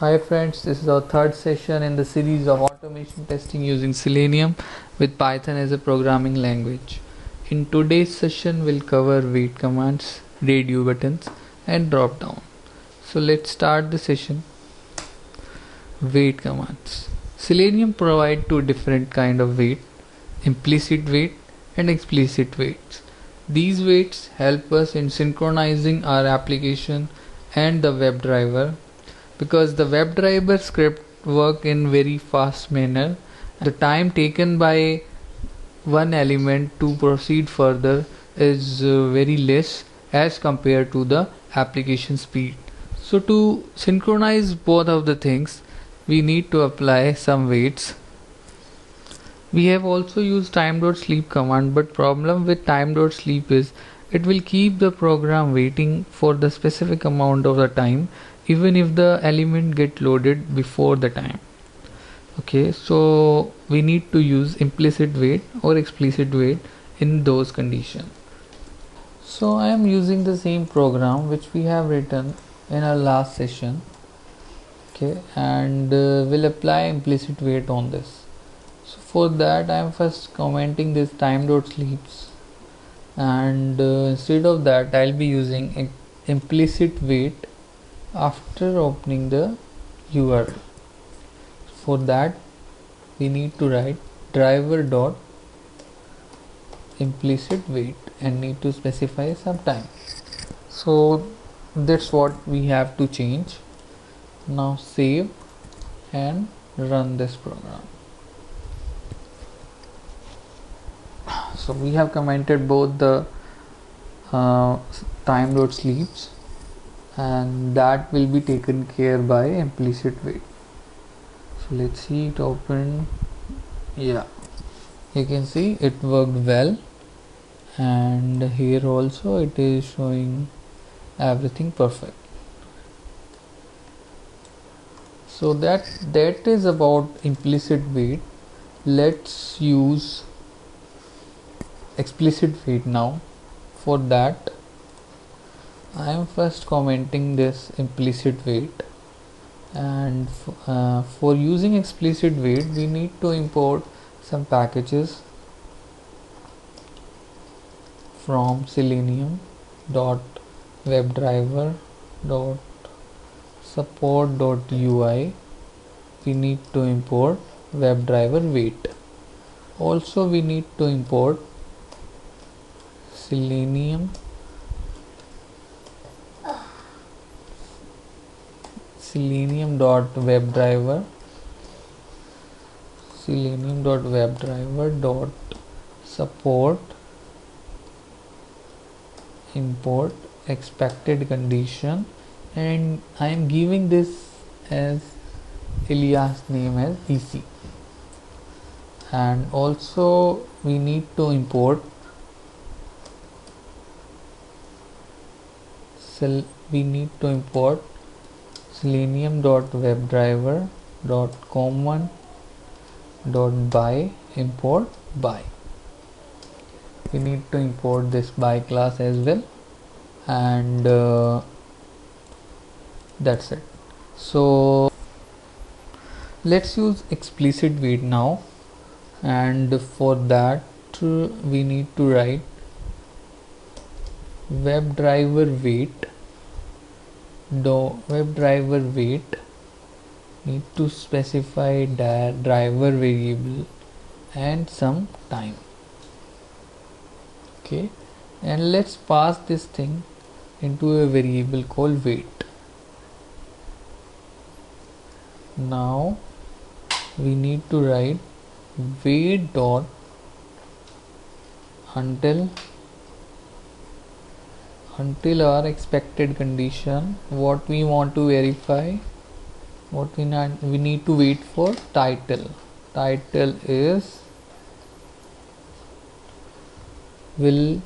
Hi friends, this is our third session in the series of automation testing using Selenium with Python as a programming language. In today's session we'll cover wait commands, radio buttons and drop down. So let's start the session. Wait commands. Selenium provide two different kind of wait, implicit wait and explicit waits. These waits help us in synchronizing our application and the WebDriver, because the WebDriver script work in very fast manner. The time taken by one element to proceed further is very less as compared to the application speed. So to synchronize both of the things, we need to apply some waits. We have also used time.sleep command, but problem with time.sleep is it will keep the program waiting for the specific amount of the time even if the element get loaded before the time. Okay, so we need to use implicit wait or explicit wait in those conditions. So I am using the same program which we have written in our last session. Okay, and we'll apply implicit wait on this. So for that I am first commenting this time.sleeps, and instead of that I'll be using implicit wait after opening the URL. For that we need to write driver dot implicit wait and need to specify some time. So that's what we have to change. Now save and run this program. So we have commented both the time.sleeps, and that will be taken care by implicit wait. So let's see it open. Yeah, you can see it worked well, and here also it is showing everything perfect. So that is about implicit wait. Let's use explicit wait now. For that I am first commenting this implicit wait, and for using explicit wait we need to import some packages from selenium dot webdriver dot support dot UI. We need to import WebDriver wait. Also we need to import selenium dot webdriver dot support import expected condition, and I am giving this as alias name as EC. And also we need to import selenium dot webdriver dot common dot by import by. We need to import this by class as well, and that's it. So let's use explicit wait now, and for that we need to write WebDriver wait need to specify driver variable and some time. Okay, and let's pass this thing into a variable called wait. Now we need to write wait dot until our expected condition. What we want to verify, what we need to wait for title. Title is will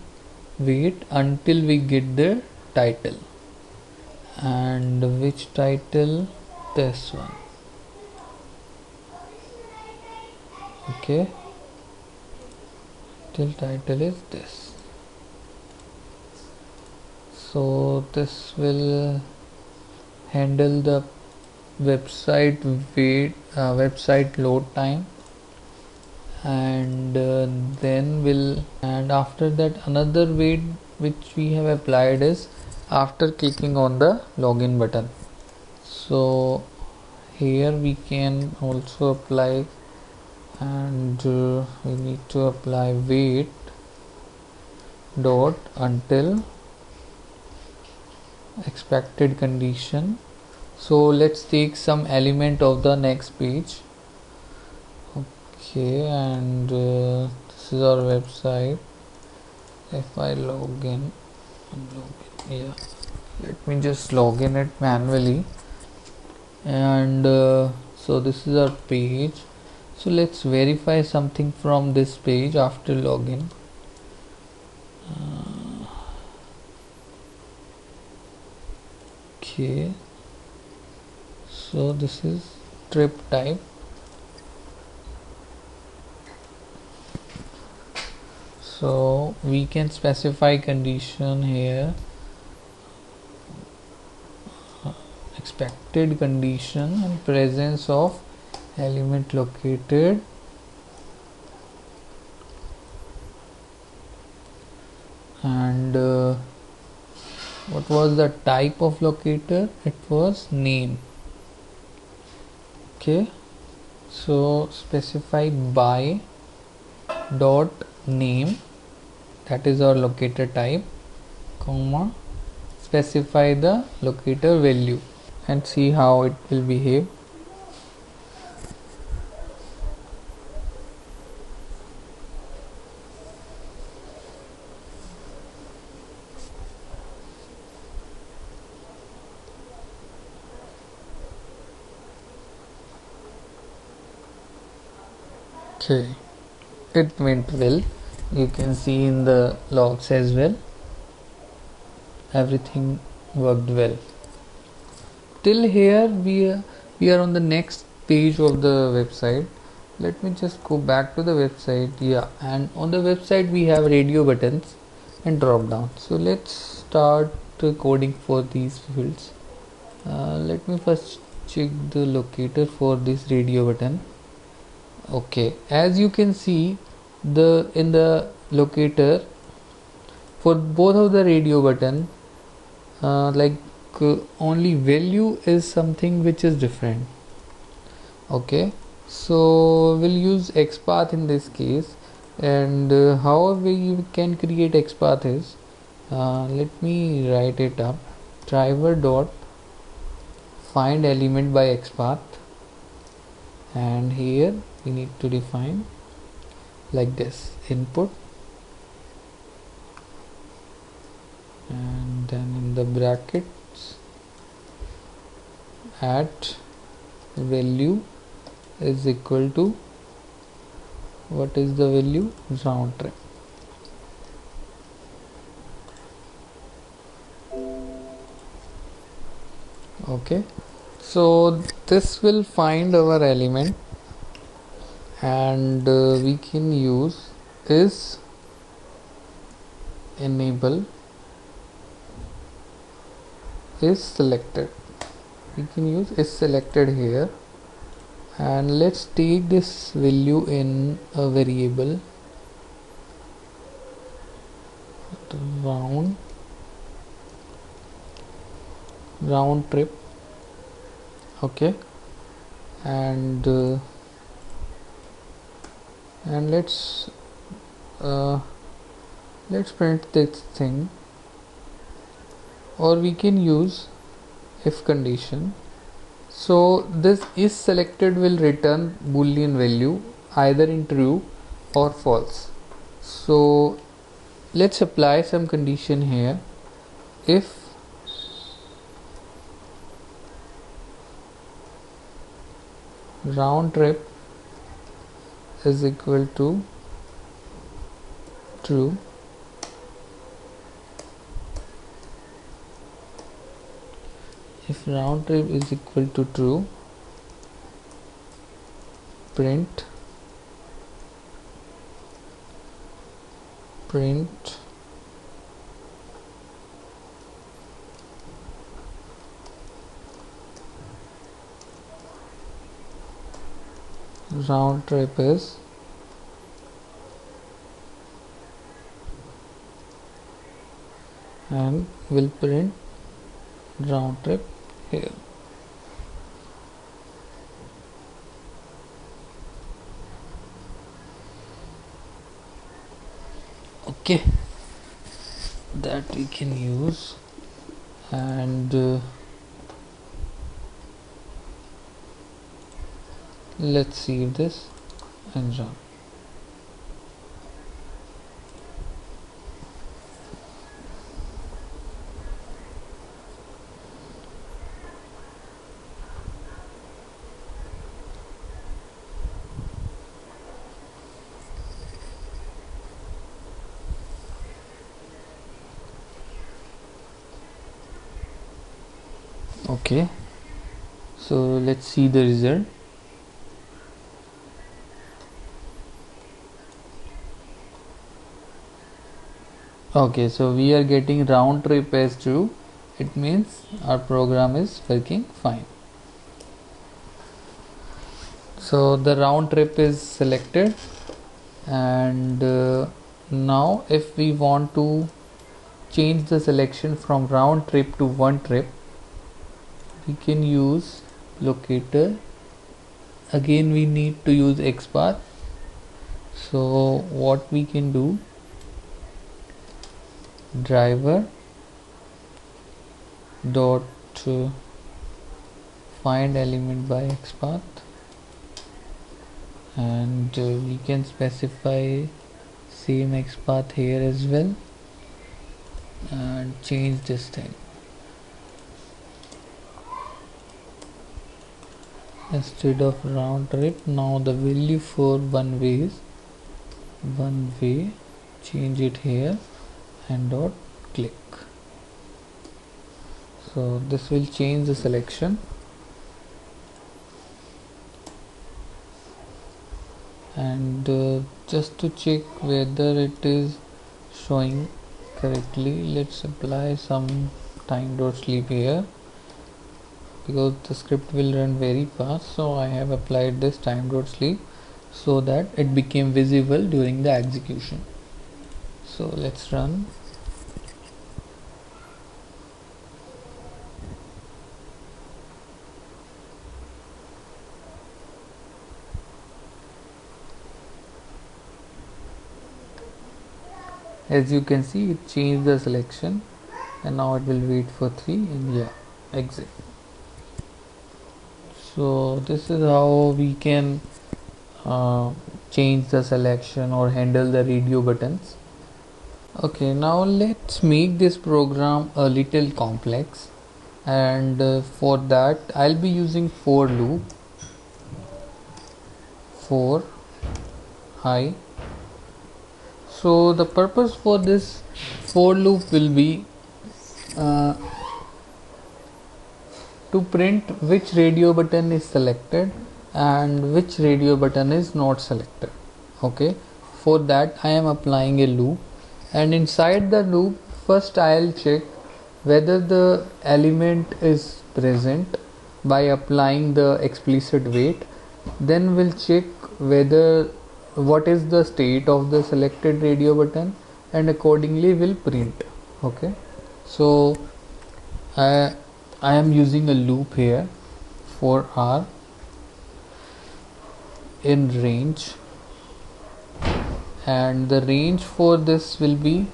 wait until we get the title, and which title? This one. Okay, till title is this. So this will handle the website wait website load time, and and after that another wait which we have applied is after clicking on the login button. So here we can also apply, and we need to apply wait dot until expected condition. So let's take some element of the next page. Okay, and this is our website. If I log in, yeah, let me just log in it manually. And so this is our page. So let's verify something from this page after login. Okay, so this is trip type. So we can specify condition here, expected condition and presence of element located, and what was the type of locator? It was name. Okay, so specify by dot name, that is our locator type, comma, specify the locator value and see how it will behave. Okay, it went well. You can see in the logs as well, everything worked well. Till here we are on the next page of the website. Let me just go back to the website. Yeah, and on the website we have radio buttons and drop down. So let's start coding for these fields. Let me first check the locator for this radio button. Okay, as you can see, in the locator for both of the radio button, only value is something which is different. Okay, so we'll use XPath in this case, and how we can create XPath is, let me write it up. Driver dot find element by XPath, and here we need to define like this: input, and then in the brackets at value is equal to, what is the value? Round trip. Okay, so this will find our element, and we can use is enable is selected. We can use is selected here, and let's take this value in a variable round trip. Okay, and let's print this thing, or we can use if condition. So this is selected will return boolean value either in true or false. So let's apply some condition here. If round trip is equal to true, if round trip is equal to true, print round trip is and will print round trip here. Okay, that we can use, and let's save this and run. Okay, so let's see the result. Okay, so we are getting round trip as true. It means our program is working fine. So the round trip is selected, and now if we want to change the selection from round trip to one trip, we can use locator. Again we need to use XPath. So what we can do, driver dot find element by XPath, and we can specify same XPath here as well and change this thing. Instead of round trip, now the value for one way is one way. Change it here and dot click. So this will change the selection, and just to check whether it is showing correctly, let's apply some time dot sleep here, because the script will run very fast. So I have applied this time dot sleep so that it became visible during the execution. So let's run. As you can see, it changed the selection, and now it will wait for 3 and yeah, exit. So this is how we can change the selection or handle the radio buttons. Okay, now let's make this program a little complex, and for that I'll be using for loop, for high. So the purpose for this for loop will be to print which radio button is selected and which radio button is not selected. Okay, for that I am applying a loop, and inside the loop first I'll check whether the element is present by applying the explicit wait. Then we'll check whether what is the state of the selected radio button, and accordingly will print. Okay, so I am using a loop here for R in range, and the range for this will be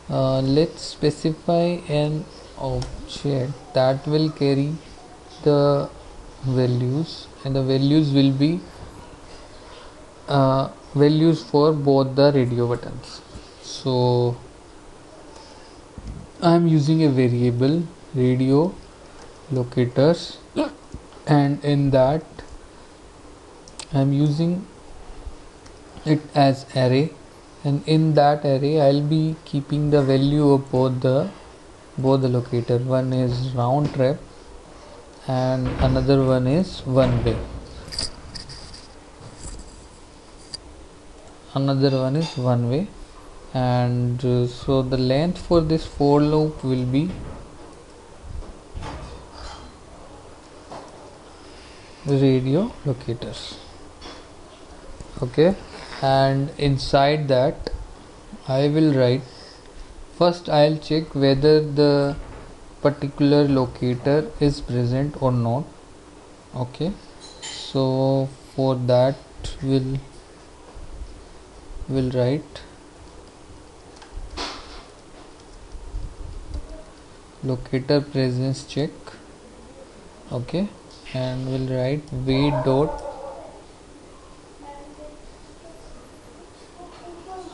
let's specify an object that will carry the values, and the values will be values for both the radio buttons. So I am using a variable radio locators, and in that I am using it as array, and in that array I'll be keeping the value of both the locator. One is round trip and another one is one way. And so the length for this for loop will be radio locators. Okay, and inside that I will write, first I'll check whether the particular locator is present or not. Okay, so for that we'll write locator presence check. Okay, and we'll write wait dot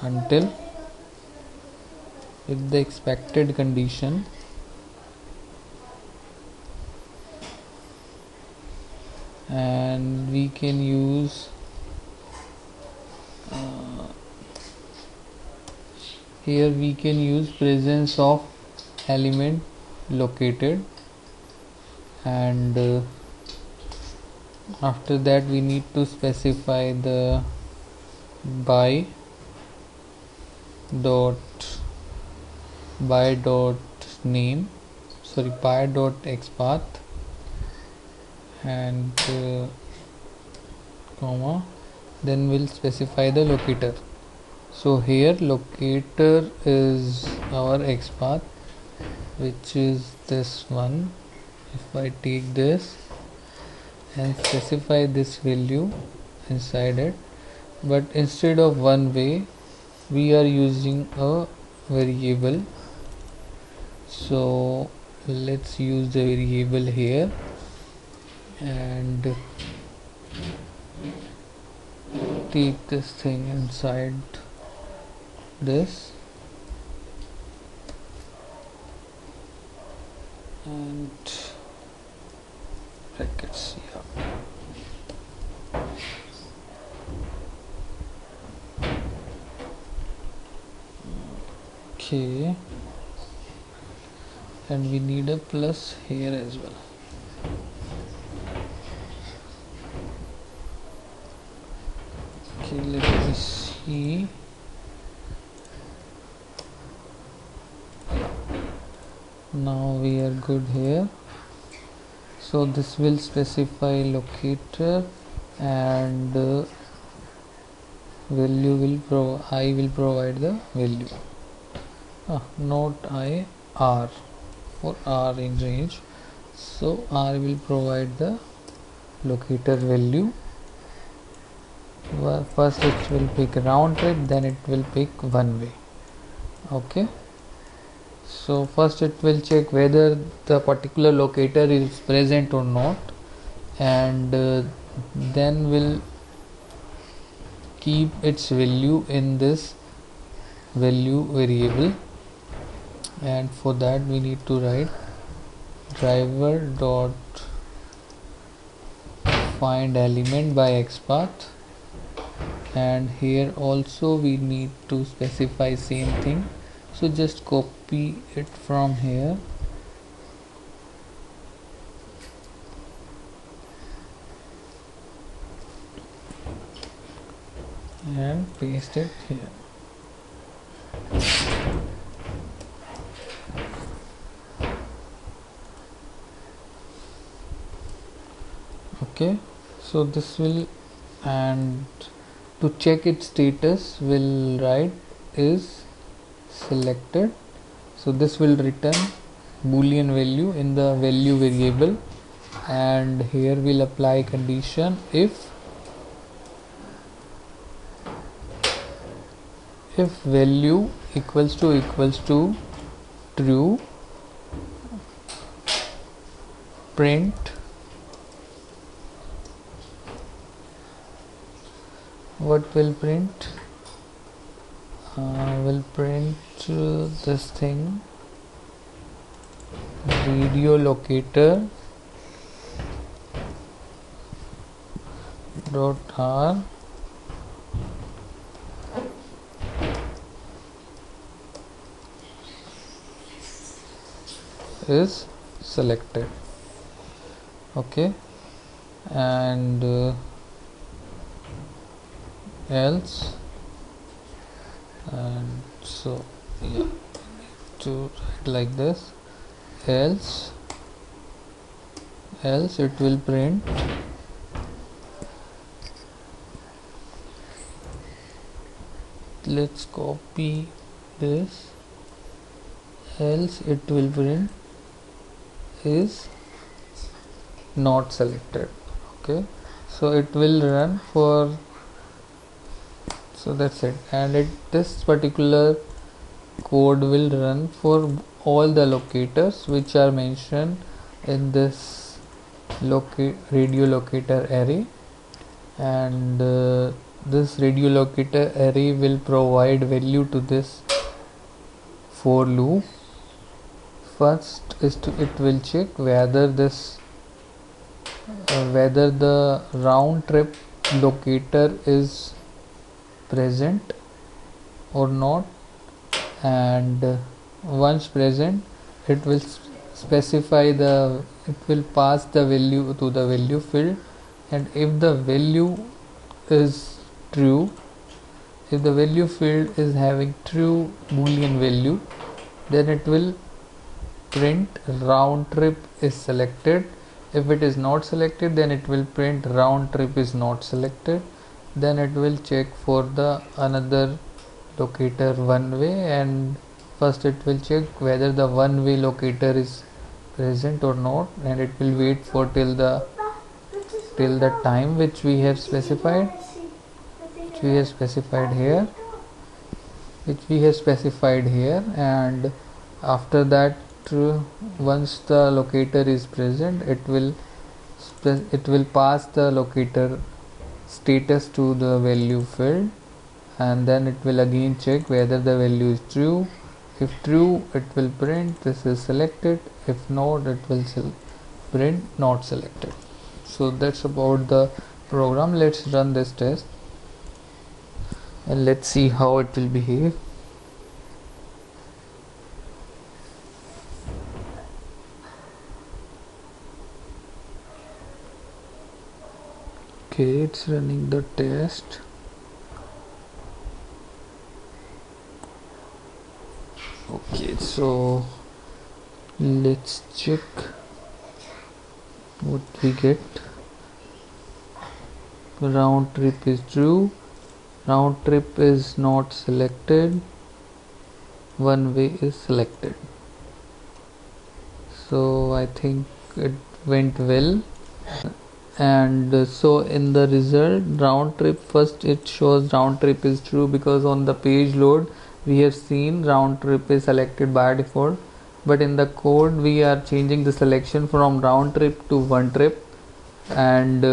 until if the expected condition and we can use here we can use presence of element located, and after that we need to specify the by dot name, sorry, by dot xpath and comma, then we'll specify the locator. So here locator is our xpath, which is this one. If I take this and specify this value inside it, but instead of one way we are using a variable, so let's use the variable here and take this thing inside this and brackets. Okay, and we need a plus here as well. Okay, let me see. Now we are good here. So this will specify locator and value will I will provide the value, not I, R, for R in range. So R will provide the locator value. First it will pick round trip, then it will pick one way. Okay, so first it will check whether the particular locator is present or not, and then will keep its value in this value variable, and for that we need to write driver dot find element by xpath, and here also we need to specify same thing. So just copy it from here and paste it here. Okay, so this will, and to check its status will write is selected. So this will return boolean value in the value variable, and here we'll apply condition if value equals to true, print what will print, will print this thing, radio locator dot R is selected. Okay, and else, and so yeah, to write like this, else it will print let's copy this, else it will print is not selected. Okay, so it will run for, so that's it, and this particular code will run for all the locators which are mentioned in this radio locator array, and this radio locator array will provide value to this for loop. First is it will check whether whether the round trip locator is present or not, and once present it will specify it will pass the value to the value field, and if the value is true, if the value field is having true boolean value, then it will print round trip is selected. If it is not selected, then it will print round trip is not selected. Then it will check for the another locator one way, and first it will check whether the one way locator is present or not, and it will wait for till the time which we have specified here, and after that once the locator is present, it will pass the locator status to the value field, and then it will again check whether the value is true. If true, it will print this is selected. If not, it will print not selected. So that's about the program. Let's run this test and let's see how it will behave. Okay, it's running the test. Okay, so let's check what we get. Round trip is true, round trip is not selected, one way is selected. So I think it went well. And so in the result, round trip, first it shows round trip is true because on the page load we have seen round trip is selected by default, but in the code we are changing the selection from round trip to one trip, and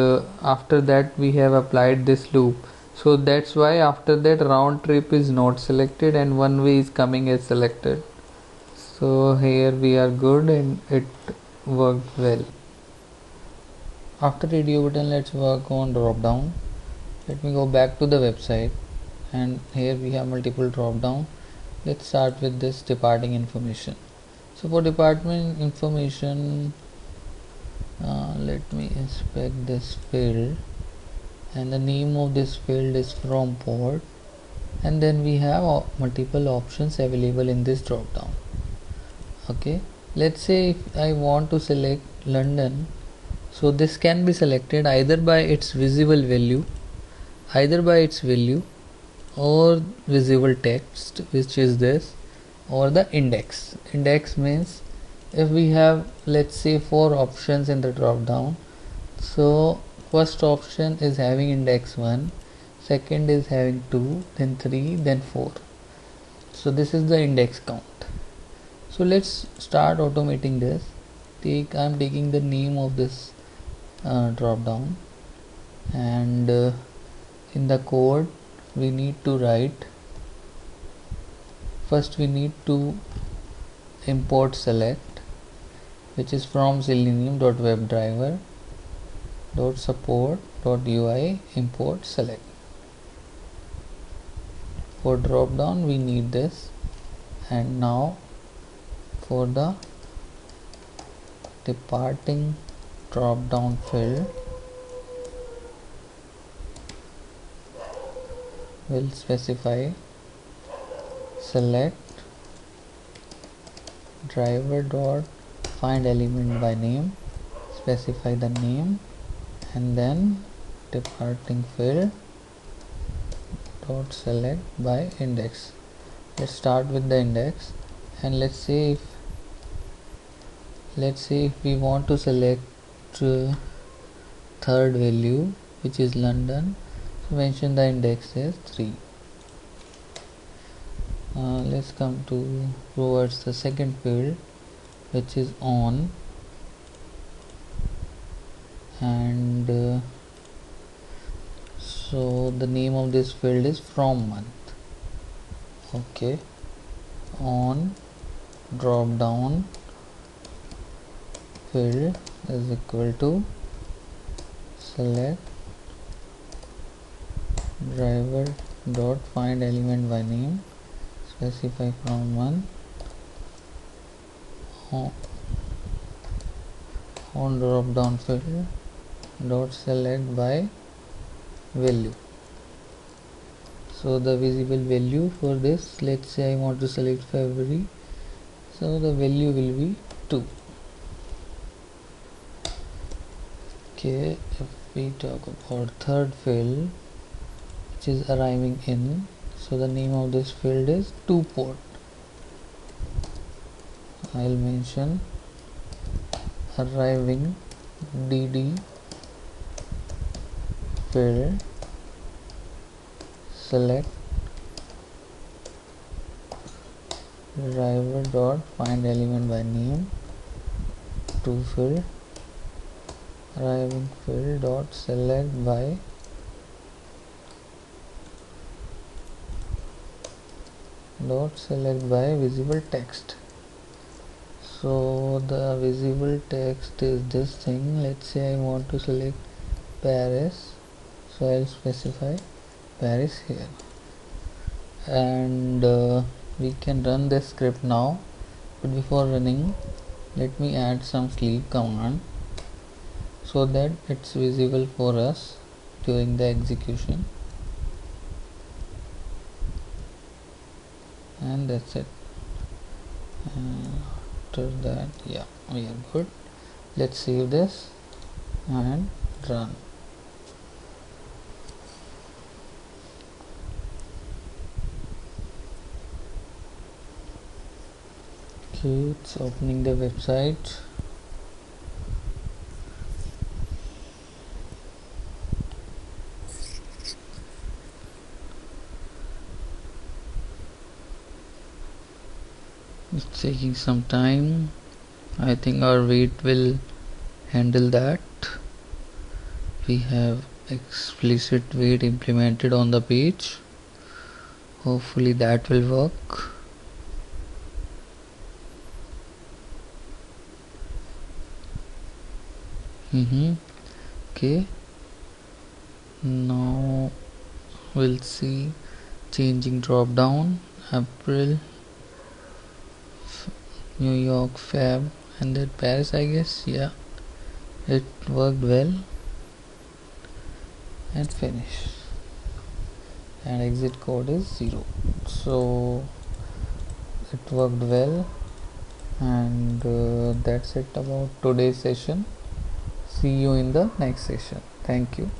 after that we have applied this loop. So that's why after that round trip is not selected and one way is coming as selected. So here we are good and it worked well. After radio button, let's work on drop down. Let me go back to the website, and here we have multiple drop down. Let's start with this departing information. So for department information, let me inspect this field, and the name of this field is from port, and then we have multiple options available in this drop down. Okay, let's say if I want to select London, so this can be selected either by its visible value, or visible text, which is this, or the index. Index means if we have, let's say, 4 options in the drop down, so first option is having index 1, second is having 2, then 3, then 4. So this is the index count. So let's start automating this. I'm taking the name of this drop down, and in the code we need to write, first we need to import select, which is from selenium.webdriver.support.ui import select. For drop down we need this, and now for the departing drop down field, will specify select driver dot find element by name, specify the name, and then departing field dot select by index. Let's start with the index, and let's say if we want to select third value, which is London, so mention the index as 3. Let's come towards the second field, which is on, and so the name of this field is from month. Okay, on drop down field is equal to select driver dot find element by name, specify from month, on drop down field dot select by value. So the visible value for this, let's say I want to select February, so the value will be 2. Okay, if we talk about third field, which is arriving in, so the name of this field is to port. I'll mention arriving dd field, select driver dot find element by name, to field, arriving field dot select by visible text. So the visible text is this thing. Let's say I want to select Paris, so I'll specify Paris here, and we can run this script now. But before running, let me add some sleep command so that it's visible for us during the execution, and that's it. After that, yeah, we are good. Let's save this and run. Okay, it's opening the website. It's taking some time. I think our wait will handle that. We have explicit wait implemented on the page. Hopefully that will work. Okay, now we'll see changing drop down April, New York, Feb, and then Paris, I guess. Yeah, it worked well, and finish, and exit code is 0. So it worked well, and that's it about today's session. See you in the next session. Thank you.